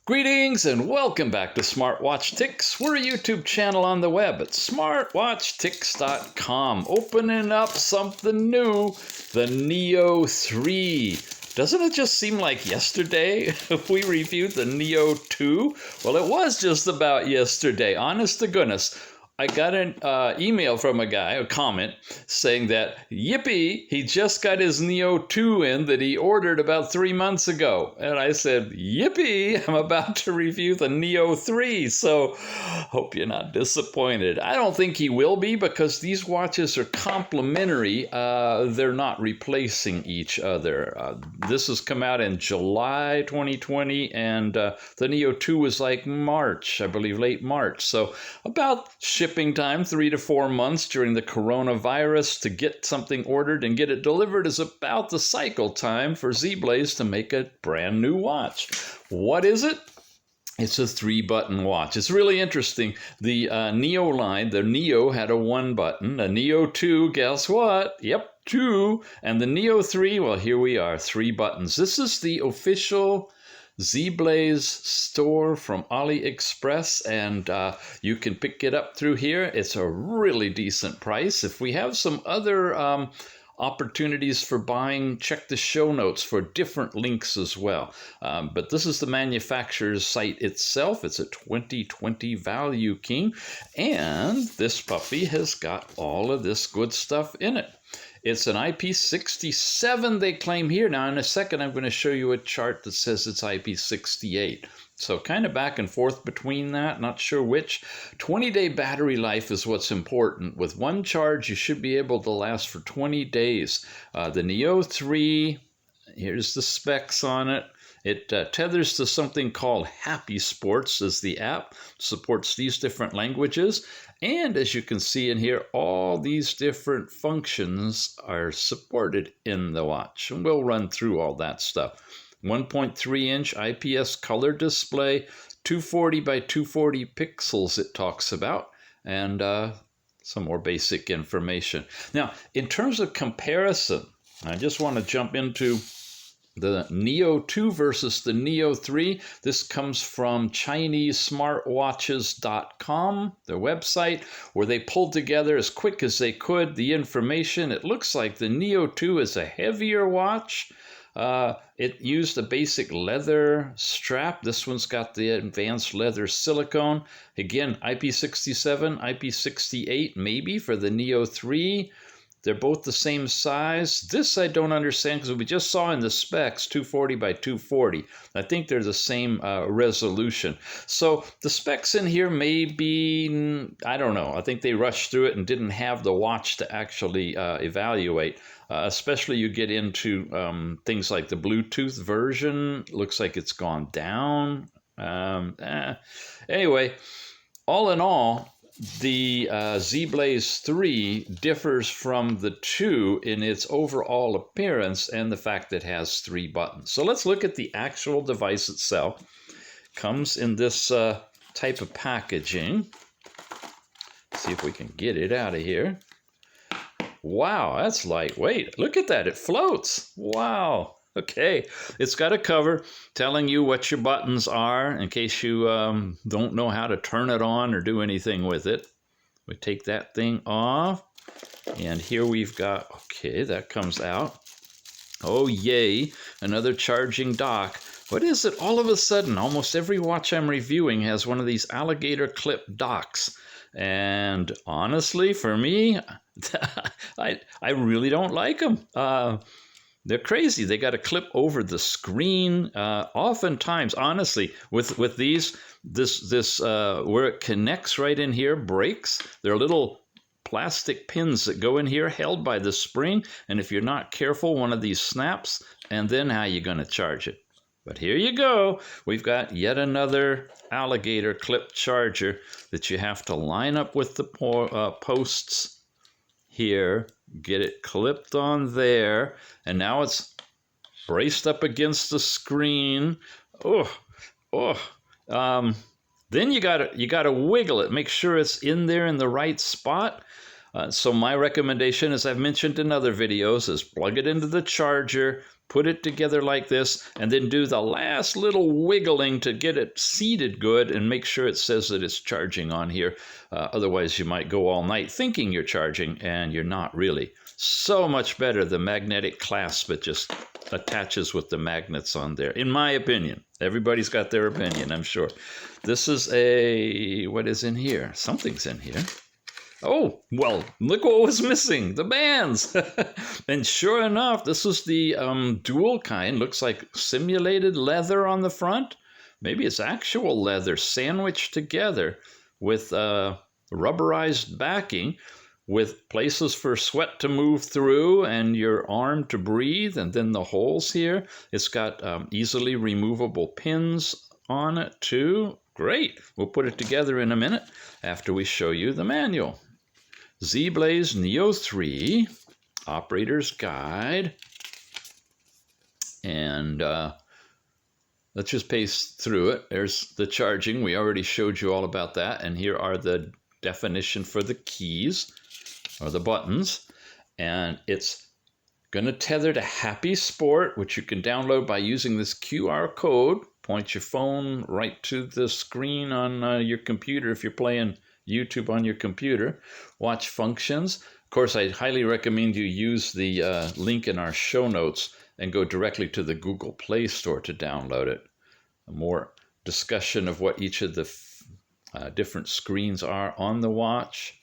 Greetings and welcome back to Smartwatch Ticks. We're a YouTube channel on the web at smartwatchticks.com. Opening up something new, the Neo 3. Doesn't it just seem like yesterday we reviewed the Neo 2? Well, it was just about yesterday, honest to goodness. I got an email from a guy, a comment, saying that, yippee, he just got his Neo 2 in that he ordered about 3 months ago. And I said, yippee, I'm about to review the Neo 3, so hope you're not disappointed. I don't think he will be because these watches are complementary. They're not replacing each other. This has come out in July 2020, and the Neo 2 was like March, I believe, late March. So about shipping time 3 to 4 months during the coronavirus to get something ordered and get it delivered is about the cycle time for ZEBLAZE to make a brand new watch. What is it? It's a 3-button watch. It's really interesting. The Neo line, the Neo had a 1-button. The Neo 2, guess what? Yep, 2. And the Neo 3, well, here we are, 3 buttons. This is the official ZEBLAZE store from AliExpress, and you can pick it up through here. It's a really decent price. If we have some other opportunities for buying, check the show notes for different links as well. But this is the manufacturer's site itself. It's a 2020 Value King, and this puppy has got all of this good stuff in it. It's an IP67 they claim here. Now in a second I'm going to show you a chart that says it's IP68. So kind of back and forth between that, not sure which. 20-day battery life is what's important. With one charge you should be able to last for 20 days. The Neo 3, here's the specs on it. It tethers to something called Happy Sports as the app, supports these different languages. And as you can see in here, all these different functions are supported in the watch. And we'll run through all that stuff. 1.3-inch IPS color display, 240 by 240 pixels it talks about, and some more basic information. Now, in terms of comparison, I just want to jump into the Neo 2 versus the Neo 3. This comes from ChineseSmartwatches.com, their website, where they pulled together as quick as they could the information. It looks like the Neo 2 is a heavier watch. It used a basic leather strap. This one's got the advanced leather silicone. Again, IP67, IP68 maybe for the Neo 3. They're both the same size. This I don't understand because we just saw in the specs 240 by 240. I think they're the same resolution. So the specs in here may be, I don't know. I think they rushed through it and didn't have the watch to actually evaluate. Especially you get into things like the Bluetooth version. Looks like it's gone down. Anyway, all in all, the ZEBLAZE 3 differs from the 2 in its overall appearance and the fact that it has 3 buttons. So let's look at the actual device itself. Comes in this type of packaging. See if we can get it out of here. Wow, that's lightweight. Look at that, it floats. Wow. Okay, it's got a cover telling you what your buttons are in case you don't know how to turn it on or do anything with it. We take that thing off, and here we've got, okay, that comes out. Oh, yay, another charging dock. What is it? All of a sudden, almost every watch I'm reviewing has one of these alligator clip docks. And honestly, for me, I really don't like them. They're crazy. They got to clip over the screen. Oftentimes, honestly, with these, this where it connects right in here breaks. There are little plastic pins that go in here held by the spring. And if you're not careful, one of these snaps. And then how are you going to charge it? But here you go. We've got yet another alligator clip charger that you have to line up with the posts here. Get it clipped on there, and now it's braced up against the screen. Then you gotta wiggle it, make sure it's in there in the right spot. So my recommendation, as I've mentioned in other videos, is plug it into the charger, put it together like this, and then do the last little wiggling to get it seated good and make sure it says that it's charging on here. Otherwise, you might go all night thinking you're charging, and you're not really. So much better, the magnetic clasp. It just attaches with the magnets on there, in my opinion. Everybody's got their opinion, I'm sure. This is a, what is in here? Something's in here. Oh, well, look what was missing, the bands. And sure enough, this is the dual kind. Looks like simulated leather on the front. Maybe it's actual leather sandwiched together with rubberized backing, with places for sweat to move through and your arm to breathe, and then the holes here. It's got easily removable pins on it too. Great. We'll put it together in a minute after we show you the manual. ZEBLAZE NEO 3, Operator's Guide. And let's just pace through it. There's the charging. We already showed you all about that. And here are the definition for the keys, or the buttons, and it's going to tether to Happy Sport, which you can download by using this QR code. Point your phone right to the screen on your computer if you're playing YouTube on your computer. Watch functions. Of course, I highly recommend you use the link in our show notes and go directly to the Google Play Store to download it. More discussion of what each of the different screens are on the watch.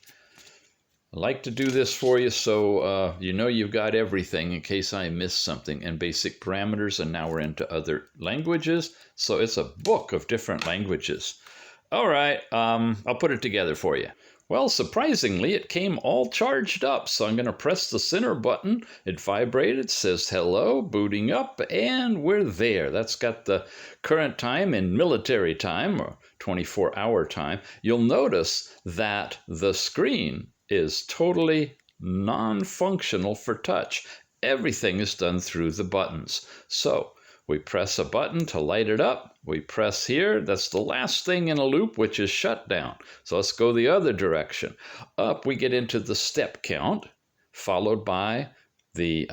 I like to do this for you so you know you've got everything in case I miss something, and basic parameters, and now we're into other languages. So it's a book of different languages. All right, I'll put it together for you. Well, surprisingly, it came all charged up, so I'm going to press the center button. It vibrated, says hello, booting up, and we're there. That's got the current time in military time, or 24-hour time. You'll notice that the screen is totally non-functional for touch. Everything is done through the buttons. So we press a button to light it up. We press here. That's the last thing in a loop, which is shut down. So let's go the other direction. Up, we get into the step count, followed by the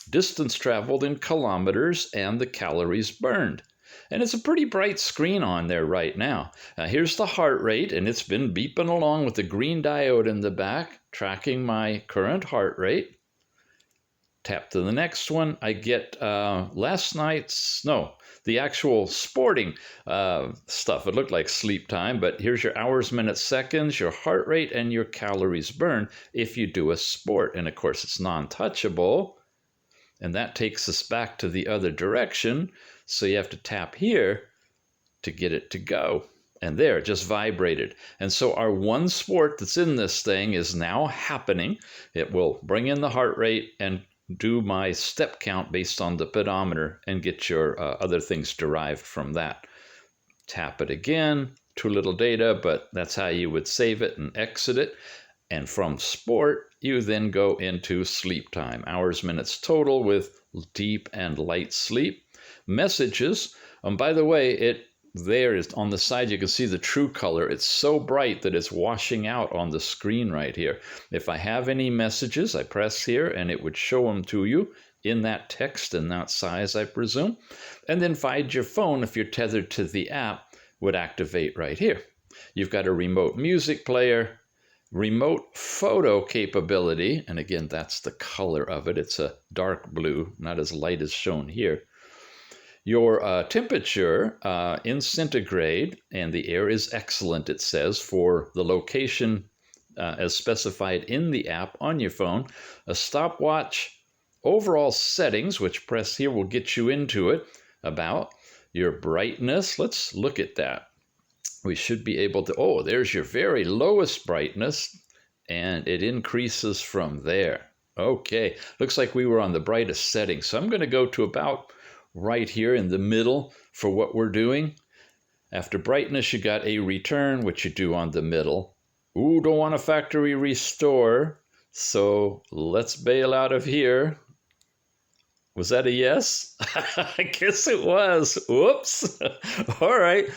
distance traveled in kilometers and the calories burned. And it's a pretty bright screen on there right now. Here's the heart rate, and it's been beeping along with the green diode in the back, tracking my current heart rate. Tap to the next one. I get the actual sporting stuff. It looked like sleep time, but here's your hours, minutes, seconds, your heart rate, and your calories burned if you do a sport. And of course, it's non-touchable. And that takes us back to the other direction. So you have to tap here to get it to go. And there, it just vibrated. And so our one sport that's in this thing is now happening. It will bring in the heart rate and do my step count based on the pedometer and get your other things derived from that. Tap it again, too little data, but that's how you would save it and exit it. And from sport, you then go into sleep time, hours, minutes total with deep and light sleep. Messages, by the way, there is on the side, you can see the true color. It's so bright that it's washing out on the screen right here. If I have any messages, I press here and it would show them to you in that text and that size, I presume. And then Find Your Phone, if you're tethered to the app, would activate right here. You've got a remote music player, remote photo capability, and again, that's the color of it. It's a dark blue, not as light as shown here. Your temperature in centigrade, and the air is excellent, it says, for the location as specified in the app on your phone. A stopwatch, overall settings, which press here will get you into it, about your brightness. Let's look at that. We should be able to, oh, there's your very lowest brightness, and it increases from there. Okay, looks like we were on the brightest setting, so I'm going to go to about right here in the middle for what we're doing. After brightness, you got a return, which you do on the middle. Ooh, don't want a factory restore, so let's bail out of here. Was that a yes? I guess it was. Whoops. All right.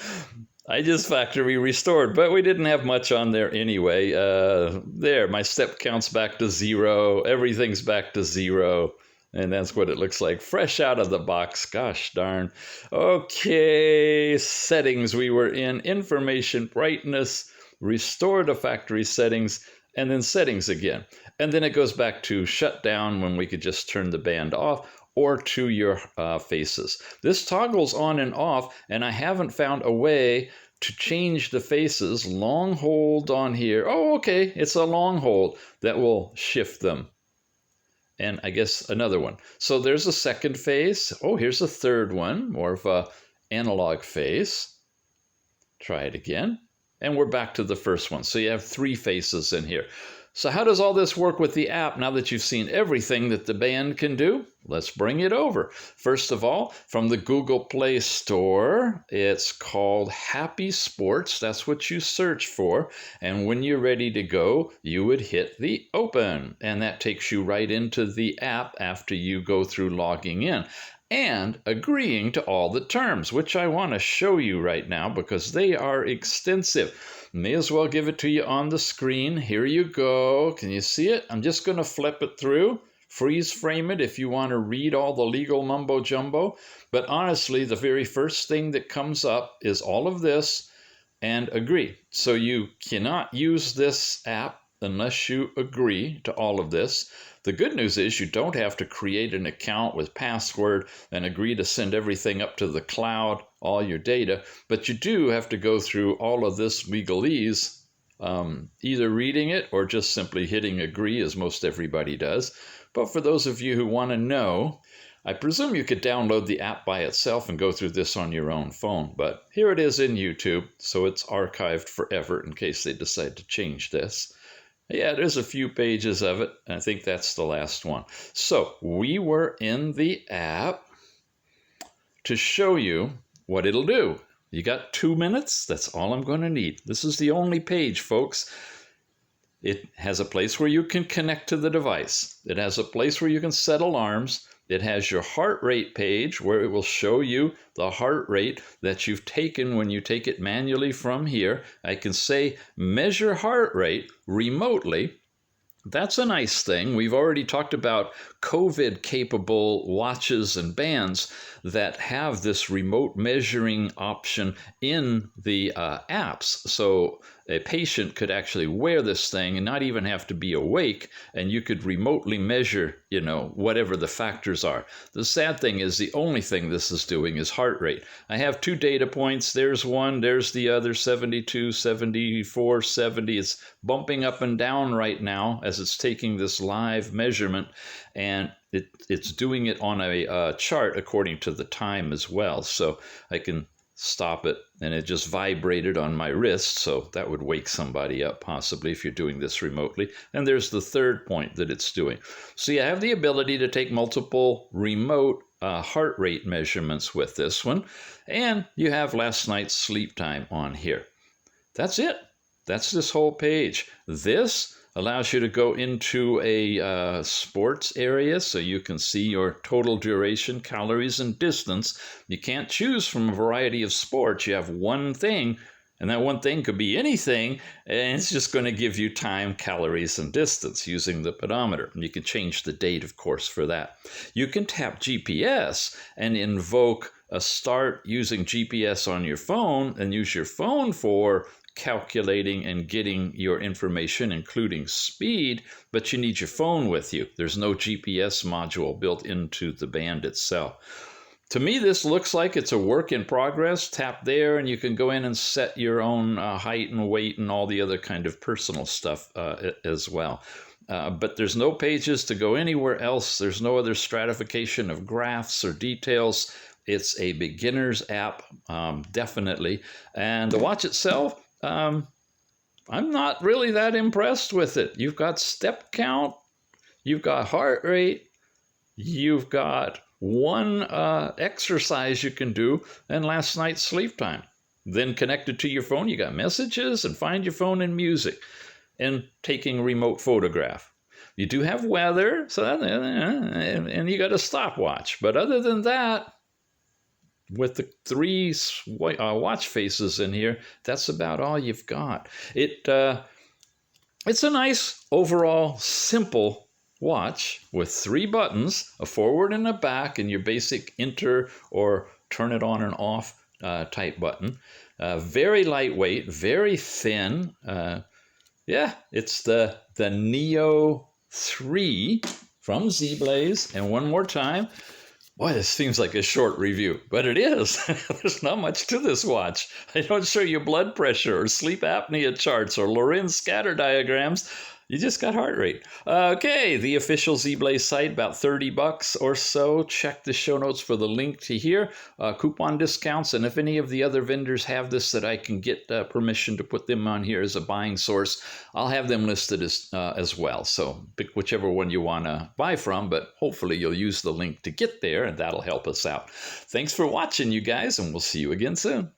I just factory restored, but we didn't have much on there anyway. There, my step count's back to 0. Everything's back to 0. And that's what it looks like fresh out of the box. Gosh darn. Okay, settings. We were in information, brightness, restore to factory settings, and then settings again. And then it goes back to shut down when we could just turn the band off, or to your faces. This toggles on and off, and I haven't found a way to change the faces. Long hold on here. Oh, okay, it's a long hold that will shift them. And I guess another one. So there's a second face. Oh, here's a third one, more of a analog face. Try it again. And we're back to the first one. So you have 3 faces in here. So how does all this work with the app now that you've seen everything that the band can do? Let's bring it over. First of all, from the Google Play Store, it's called Happy Sports. That's what you search for. And when you're ready to go, you would hit the open. And that takes you right into the app after you go through logging in and agreeing to all the terms, which I want to show you right now because they are extensive. May as well give it to you on the screen. Here you go. Can you see it? I'm just going to flip it through, freeze frame it if you want to read all the legal mumbo jumbo. But honestly, the very first thing that comes up is all of this and agree. So you cannot use this app unless you agree to all of this. The good news is you don't have to create an account with password and agree to send everything up to the cloud, all your data, but you do have to go through all of this legalese, either reading it or just simply hitting agree, as most everybody does. But for those of you who want to know, I presume you could download the app by itself and go through this on your own phone, but here it is in YouTube, so it's archived forever in case they decide to change this. Yeah, there's a few pages of it. I think that's the last one. So we were in the app to show you what it'll do. You got 2 minutes? That's all I'm going to need. This is the only page, folks. It has a place where you can connect to the device. It has a place where you can set alarms. It has your heart rate page where it will show you the heart rate that you've taken when you take it manually from here. I can say measure heart rate remotely. That's a nice thing. We've already talked about COVID-capable watches and bands that have this remote measuring option in the apps. So a patient could actually wear this thing and not even have to be awake, and you could remotely measure, whatever the factors are. The sad thing is the only thing this is doing is heart rate. I have 2 data points. There's one, there's the other, 72, 74, 70. It's bumping up and down right now as it's taking this live measurement, and it's doing it on a chart according to the time as well. So I can stop it, and it just vibrated on my wrist, so that would wake somebody up possibly if you're doing this remotely. And there's the third point that it's doing. So you have the ability to take multiple remote heart rate measurements with this one, and you have last night's sleep time on here. That's it. That's this whole page. This allows you to go into a sports area so you can see your total duration, calories, and distance. You can't choose from a variety of sports. You have one thing, and that one thing could be anything, and it's just going to give you time, calories, and distance using the pedometer. And you can change the date, of course, for that. You can tap GPS and invoke a start using GPS on your phone and use your phone for calculating and getting your information, including speed, but you need your phone with you. There's no GPS module built into the band itself. To me, this looks like it's a work in progress. Tap there and you can go in and set your own height and weight and all the other kind of personal stuff as well. But there's no pages to go anywhere else. There's no other stratification of graphs or details. It's a beginner's app, definitely. And the watch itself, I'm not really that impressed with it. You've got step count, you've got heart rate, you've got one exercise you can do, and last night's sleep time. Then connected to your phone, you got messages and find your phone and music, and taking a remote photograph. You do have weather, so and you got a stopwatch. But other than that, with the 3 watch faces in here, that's about all you've got. It's a nice overall simple watch with 3 buttons, a forward and a back, and your basic enter or turn it on and off type button. Very lightweight, very thin. Yeah, it's the NEO 3 from ZEBLAZE. And one more time, boy, this seems like a short review, but it is. There's not much to this watch. I don't show you blood pressure or sleep apnea charts or Lorenz scatter diagrams. You just got heart rate. Okay, the official ZEBLAZE site, about $30 or so. Check the show notes for the link to here. Coupon discounts, and if any of the other vendors have this that I can get permission to put them on here as a buying source, I'll have them listed as well. So pick whichever one you want to buy from, but hopefully you'll use the link to get there, and that'll help us out. Thanks for watching, you guys, and we'll see you again soon.